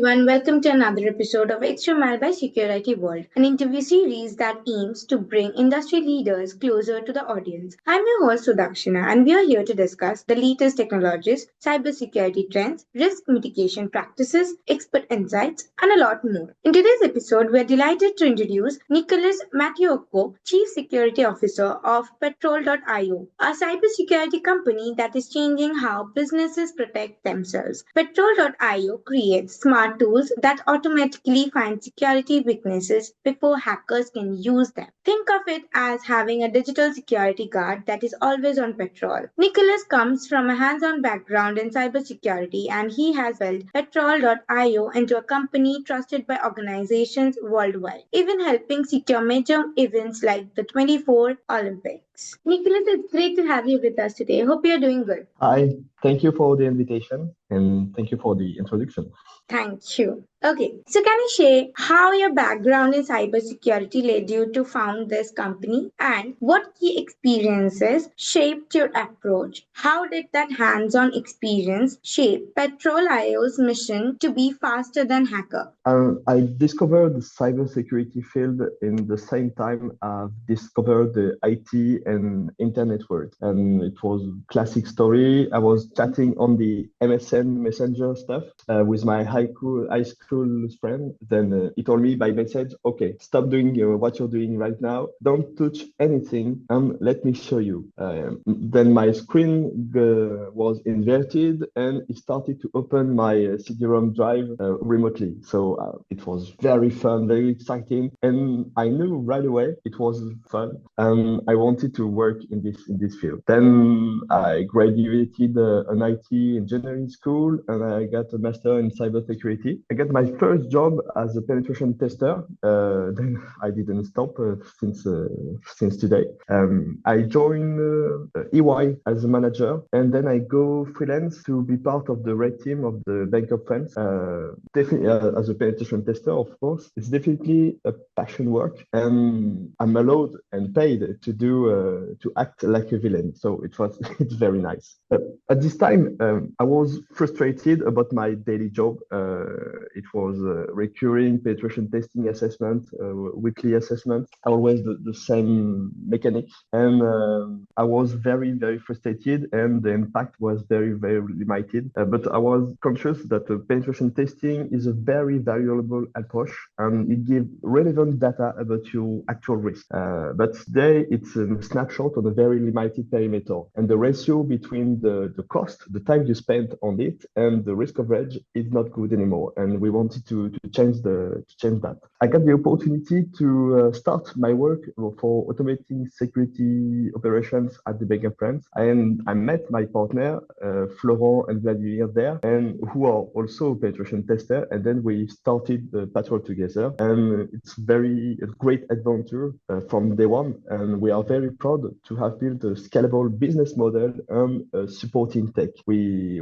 everyone, welcome to another episode of ExtraMile by SecureITWorld, an interview series that aims to bring industry leaders closer to the audience. I'm your host Sudhakshina, and we are here to discuss the latest technologies, cybersecurity trends, risk mitigation practices, expert insights, and a lot more. In today's episode, we are delighted to introduce NIcolas Mattiocco, Chief Security Officer of Petrol.io, a cybersecurity company that is changing how businesses protect themselves. Petrol.io creates smart tools that automatically find security weaknesses before hackers can use them. Think of it as having a digital security guard that is always on patrol. Nicholas comes from a hands-on background in cybersecurity, and he has built Petrol.io into a company trusted by organizations worldwide, even helping secure major events like the 24 Olympics. Nicholas, it's great to have you with us today. Hope you're doing good. Hi, thank you for the invitation and thank you for the introduction. Thank you. Okay, so can you share how your background in cybersecurity led you to found this company and what key experiences shaped your approach? How did that hands-on experience shape Petrol.io's mission to be faster than hacker? I discovered the cybersecurity field in the same time I've discovered the IT and internet world. And it was a classic story. I was chatting on the MSN Messenger stuff with my high school friend. Then he told me by message, okay, stop doing what you're doing right now. Don't touch anything and let me show you. Then my screen was inverted and it started to open my CD-ROM drive remotely. So it was very fun, very exciting, and I knew right away it was fun. I wanted to work in this field. Then I graduated an IT engineering school, and I got a master in cybersecurity. I got my first job as a penetration tester. Then I didn't stop since today. I joined EY as a manager, and then I go freelance to be part of the red team of the Bank of France. Definitely as a penetration tester, of course, it's definitely a passion work, and I'm allowed and paid to act like a villain. So it's very nice. At this time, I was frustrated about my daily job. It was recurring penetration testing assessment, weekly assessment, always the same mechanics, and I was very frustrated, and the impact was very limited. But I was conscious that penetration testing is a very valuable approach, and it gives relevant data about your actual risk. But today it's a snapshot on a very limited perimeter, and the ratio between the cost, the time you spend on it, and the risk coverage is not good anymore. And we wanted to change that. I got the opportunity to start my work for automating security operations at the Bank of France, and I met my partner Florent and Vladimir there, and who are also penetration tester, and then we started the Patrol together, and it's a great adventure from day one, and we are very proud to have built a scalable business model and supporting tech. We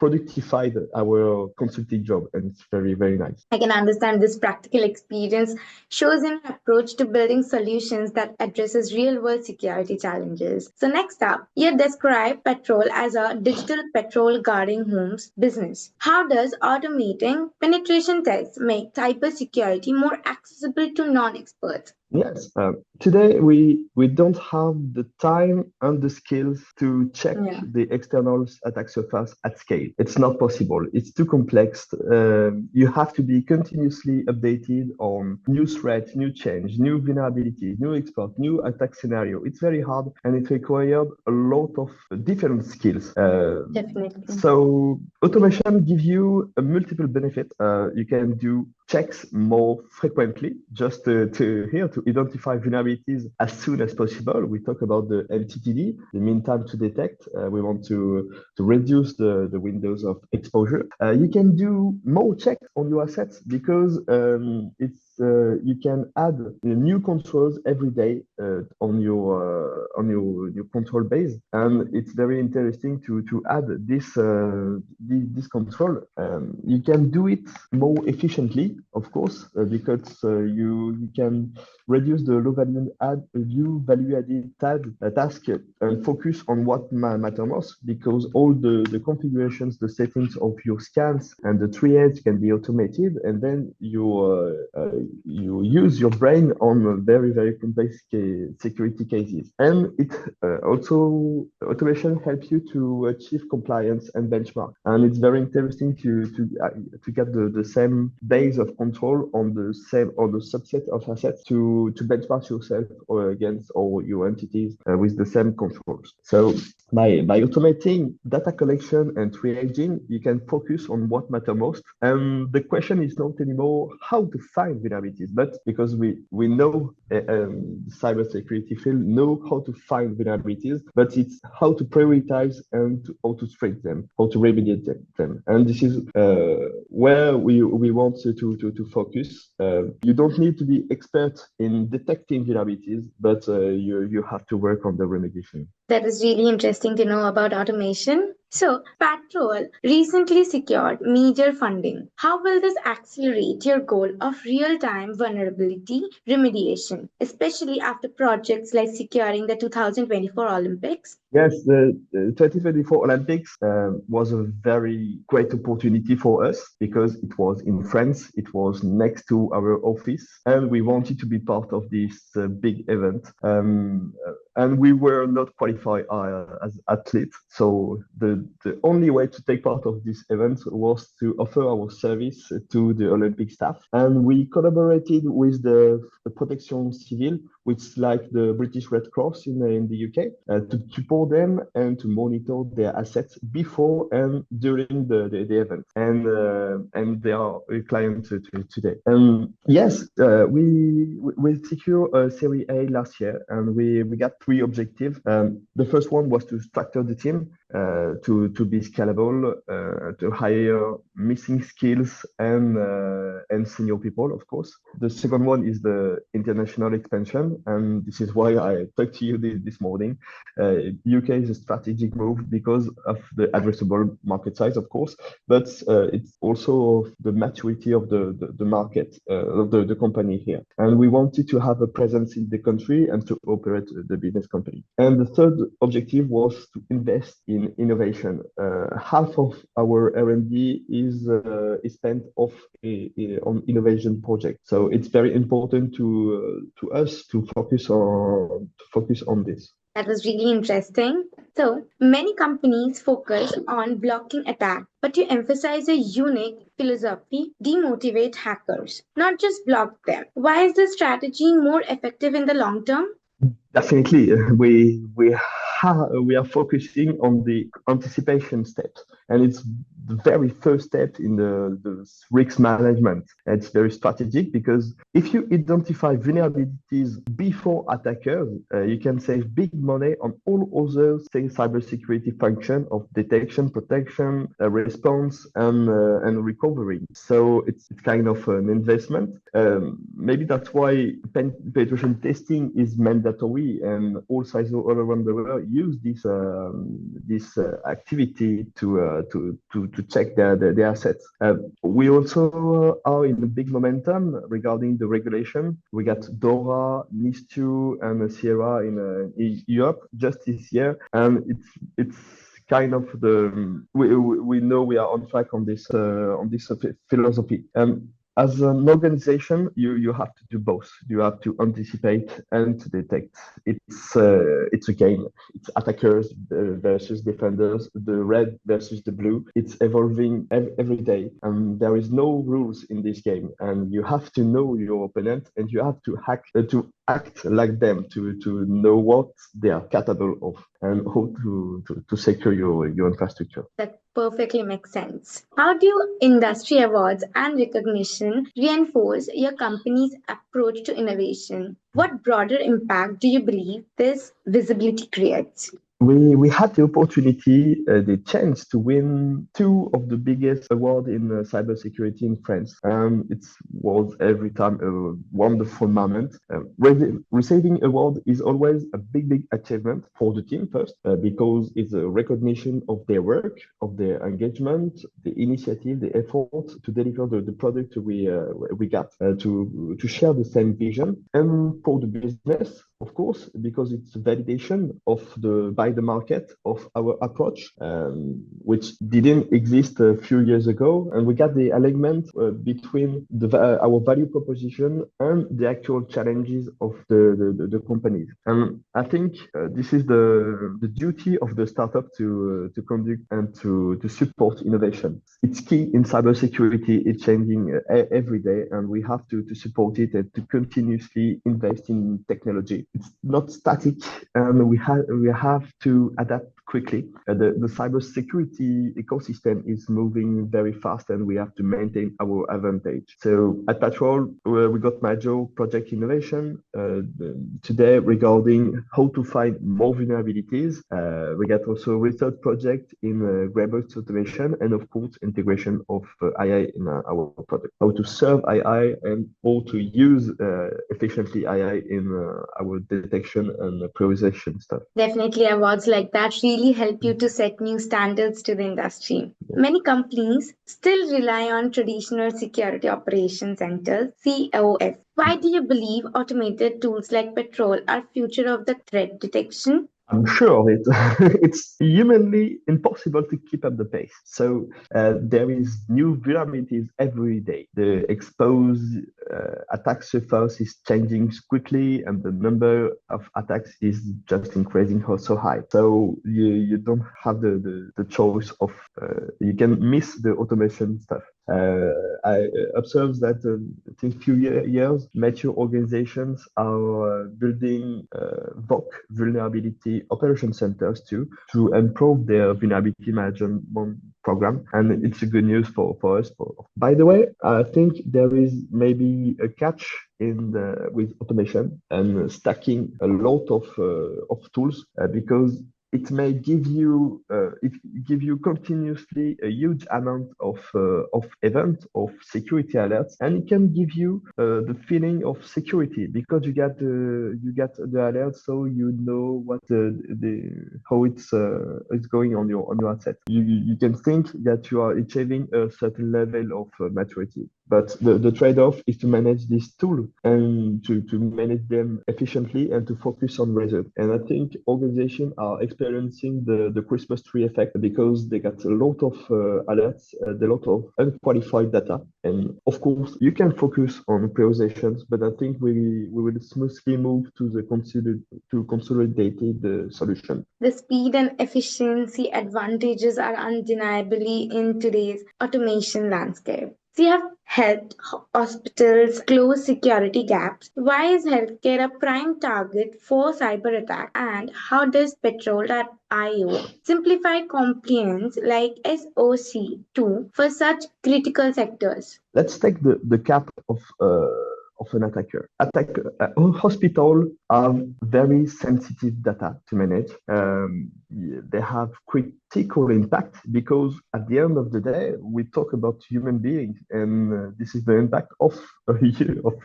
productified our consulting job, and it's very nice. I can understand this practical experience shows an approach to building solutions that addresses real-world security challenges. So next up, you describe Petrol as a digital patrol guarding homes business. How does automating penetration tests make cybersecurity more accessible to non-experts? Yes. Today we don't have the time and the skills to check the external attack surface at scale. It's not possible. It's too complex. You have to be continuously updated on new threats, new change, new vulnerabilities, new exploit, new attack scenario. It's very hard, and it required a lot of different skills. Definitely. So automation gives you a multiple benefit. You can do checks more frequently, just to identify vulnerabilities as soon as possible. We talk about the MTTD, the mean time to detect. We want to reduce the windows of exposure. You can do more checks on your assets because you can add new controls every day on your control base, and it's very interesting to add this control. You can do it more efficiently, of course, because you can reduce the low value added task and focus on what matter most, because all the configurations, the settings of your scans and the triage can be automated, and then you use your brain on very complex security cases. And it also automation helps you to achieve compliance and benchmark. And it's very interesting to get the same base of control on the same or the subset of assets to benchmark yourself or against all your entities with the same controls. So by automating data collection and triaging, you can focus on what matter most. And the question is not anymore how to find vulnerabilities, but because we know cybersecurity field know how to find vulnerabilities, but it's how to prioritize and how to treat them, how to remediate them. And this is where we want to focus. You don't need to be expert in detecting vulnerabilities, but you have to work on the remediation. That is really interesting to know about automation. So, Patrol recently secured major funding. How will this accelerate your goal of real time vulnerability remediation, especially after projects like securing the 2024 Olympics? Yes, the 2024 Olympics was a very great opportunity for us because it was in France, it was next to our office, and we wanted to be part of this big event. And we were not qualified as athletes, so the only way to take part of this event was to offer our service to the Olympic staff. And we collaborated with the Protection Civile, which is like the British Red Cross in the UK, to support them and to monitor their assets before and during the event. And they are a client today. Yes, we secured Series A last year, and we got three objectives. The first one was to structure the team to be scalable, to hire missing skills and senior people, of course. The second one is the international expansion, and this is why I talked to you this morning. UK is a strategic move because of the addressable market size, of course, but it's also the maturity of the market of the company here. And we wanted to have a presence in the country and to operate the business company. And the third objective was to invest in innovation. Half of our R&D is spent on innovation projects. So it's very important to us to focus on this. That was really interesting. So, many companies focus on blocking attacks, but you emphasize a unique philosophy: demotivate hackers, not just block them. Why is this strategy more effective in the long term? Definitely, we are focusing on the anticipation steps, and it's the very first step in the risk management. It's very strategic because if you identify vulnerabilities before attackers, you can save big money on all other cybersecurity function of detection, protection, response, and recovery. So it's kind of an investment. Maybe that's why penetration testing is mandatory, and all sites all around the world use this activity to check their assets. We also are in a big momentum regarding the regulation. We got DORA, NIS2, and Sierra in Europe just this year, and it's kind of we know we are on track on this philosophy. As an organization, you have to do both. You have to anticipate and to detect. It's a game. It's attackers versus defenders, the red versus the blue. It's evolving every day, and there is no rules in this game. And you have to know your opponent, and you have to act like them to know what they are capable of and how to secure your infrastructure. That perfectly makes sense. How do industry awards and recognition reinforce your company's approach to innovation? What broader impact do you believe this visibility creates? We had the opportunity, the chance to win two of the biggest awards in cybersecurity in France. It was every time a wonderful moment. Receiving award is always a big achievement for the team first, because it's a recognition of their work, of their engagement, the initiative, the effort to deliver the product we got, to share the same vision, and for the business, of course, because it's validation of by the market of our approach, which didn't exist a few years ago, and we got the alignment between our value proposition and the actual challenges of the companies. And I think this is the duty of the startup to conduct and to support innovation. It's key in cybersecurity. It's changing every day, and we have to support it and to continuously invest in technology. It's not static, and we have to adapt quickly. The cybersecurity ecosystem is moving very fast, and we have to maintain our advantage. So at Patrol, we got major project innovation today regarding how to find more vulnerabilities. We got also a research project in robust automation, and of course integration of AI in our product. How to serve AI and how to use efficiently AI in our detection and prioritization stuff. Definitely, awards like that really help you to set new standards to the industry. Many companies still rely on traditional security operations centers, COS. Why do you believe automated tools like Patrol are future of the threat detection? I'm sure of it. It's humanly impossible to keep up the pace. So there is new vulnerabilities every day. The exposed attack surface is changing quickly, and the number of attacks is just increasing so high. So you don't have the choice of you can miss the automation stuff. I observed that since few years, mature organizations are building VOC, vulnerability operation centers to improve their vulnerability management program, and it's a good news for us. By the way, I think there is maybe a catch with automation and stacking a lot of tools, because it may give you continuously a huge amount of events of security alerts, and it can give you the feeling of security because you get the alert, so you know what how it's going on your asset. You can think that you are achieving a certain level of maturity. But the trade-off is to manage this tool and to manage them efficiently and to focus on results. And I think organizations are experiencing the Christmas tree effect because they got a lot of alerts, a lot of unqualified data. And of course, you can focus on prioritizations, but I think we will smoothly move to the consolidated solution. The speed and efficiency advantages are undeniably in today's automation landscape. We have helped hospitals close security gaps. Why is healthcare a prime target for cyber attack? And how does Patrol.io simplify compliance like SOC2 for such critical sectors? Let's take the cap of an attacker. Hospital have very sensitive data to manage. They have critical impact because at the end of the day, we talk about human beings, and this is the impact of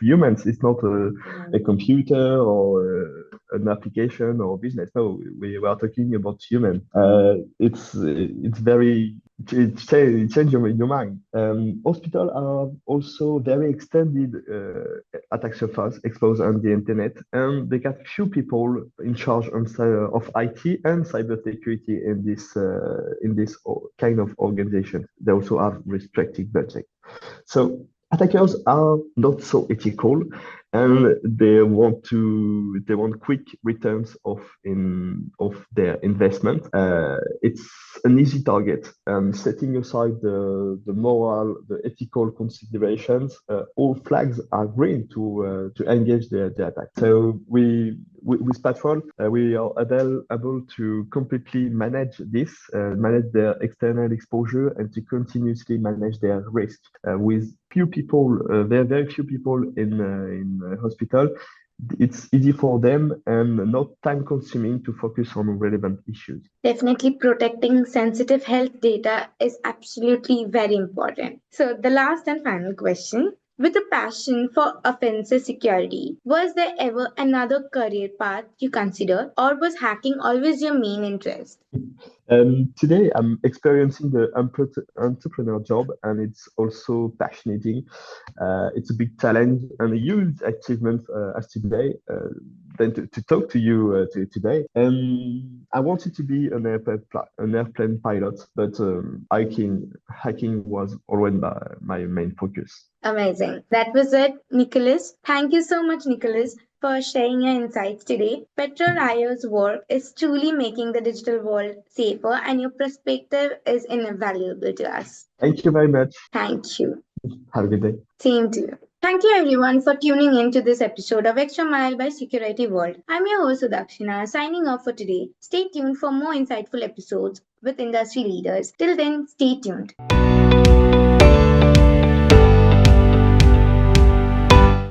humans. It's not a computer or an application or business. No, we are talking about human. It's very change your mind. Hospitals are also very extended attack surface exposed on the internet, and they got few people in charge of IT and cybersecurity in this kind of organization. They also have restricted budget. So attackers are not so ethical, and they want quick returns of their investment. It's an easy target, and setting aside the moral, the ethical considerations, all flags are green to engage the attack. So with Patrol, we are able to completely manage manage their external exposure, and to continuously manage their risk with few people. There are very few people in hospital, It's easy for them and not time consuming to focus on relevant issues. Definitely protecting sensitive health data is absolutely very important. So, the last and final question. With a passion for offensive security, was there ever another career path you considered, or was hacking always your main interest? Today, I'm experiencing the entrepreneur job, and it's also passionating. It's a big challenge and a huge achievement as today. Then to talk to you today. I wanted to be an airplane pilot, but hacking was always my main focus. Amazing. That was it, Nicholas. Thank you so much, Nicholas, for sharing your insights today. Petrol IO's work is truly making the digital world safer, and your perspective is invaluable to us. Thank you very much. Thank you. Have a good day. Same to you. Thank you everyone for tuning in to this episode of Extra Mile by Security World. I'm your host Sudhakshina, signing off for today. Stay tuned for more insightful episodes with industry leaders. Till then, stay tuned.